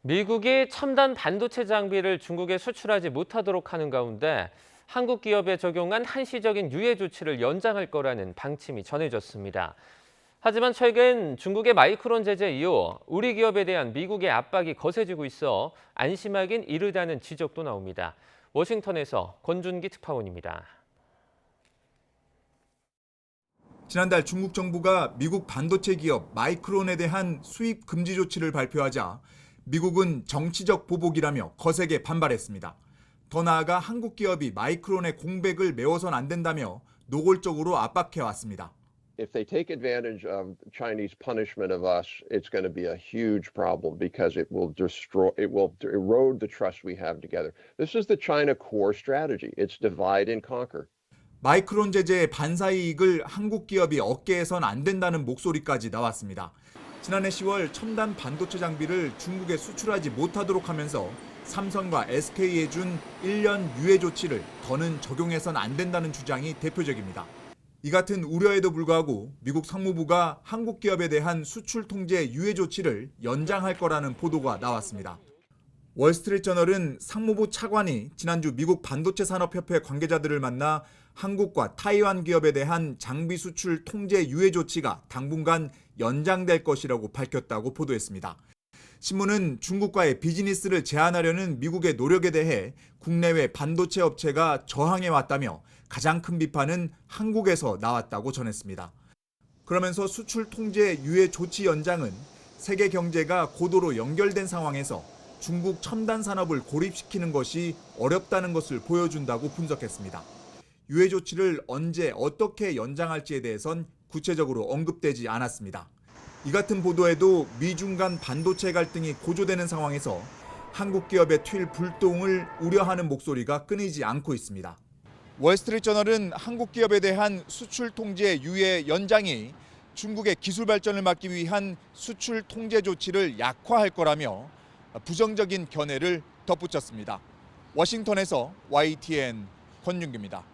미국이 첨단 반도체 장비를 중국에 수출하지 못하도록 하는 가운데 한국 기업에 적용한 한시적인 유예 조치를 연장할 거라는 방침이 전해졌습니다. 하지만 최근 중국의 마이크론 제재 이후 우리 기업에 대한 미국의 압박이 거세지고 있어 안심하긴 이르다는 지적도 나옵니다. 워싱턴에서 권준기 특파원입니다. 지난달 중국 정부가 미국 반도체 기업 마이크론에 대한 수입 금지 조치를 발표하자 미국은 정치적 보복이라며 거세게 반발했습니다. 더 나아가 한국 기업이 마이크론의 공백을 메워선 안 된다며 노골적으로 압박해왔습니다. If they take advantage of Chinese punishment of us, it's going to be a huge problem because it will erode the trust we have together. This is the China core strategy. It's divide and conquer. 마이크론 제재의 반사이익을 한국 기업이 얻게 해선 안 된다는 목소리까지 나왔습니다. 지난해 10월 첨단 반도체 장비를 중국에 수출하지 못하도록 하면서 삼성과 SK에 준 1년 유예 조치를 더는 적용해선 안 된다는 주장이 대표적입니다. 이 같은 우려에도 불구하고 미국 상무부가 한국 기업에 대한 수출 통제 유예 조치를 연장할 거라는 보도가 나왔습니다. 월스트리트저널은 상무부 차관이 지난주 미국 반도체 산업협회 관계자들을 만나 한국과 타이완 기업에 대한 장비 수출 통제 유예 조치가 당분간 연장될 것이라고 밝혔다고 보도했습니다. 신문은 중국과의 비즈니스를 제한하려는 미국의 노력에 대해 국내외 반도체 업체가 저항해 왔다며 가장 큰 비판은 한국에서 나왔다고 전했습니다. 그러면서 수출 통제 유예 조치 연장은 세계 경제가 고도로 연결된 상황에서 중국 첨단 산업을 고립시키는 것이 어렵다는 것을 보여준다고 분석했습니다. 유예 조치를 언제 어떻게 연장할지에 대해선 구체적으로 언급되지 않았습니다. 이 같은 보도에도 미중 간 반도체 갈등이 고조되는 상황에서 한국 기업의 튈 불똥을 우려하는 목소리가 끊이지 않고 있습니다. 월스트리트저널은 한국 기업에 대한 수출 통제 유예 연장이 중국의 기술 발전을 막기 위한 수출 통제 조치를 약화할 거라며 부정적인 견해를 덧붙였습니다. 워싱턴에서 YTN 권윤기입니다.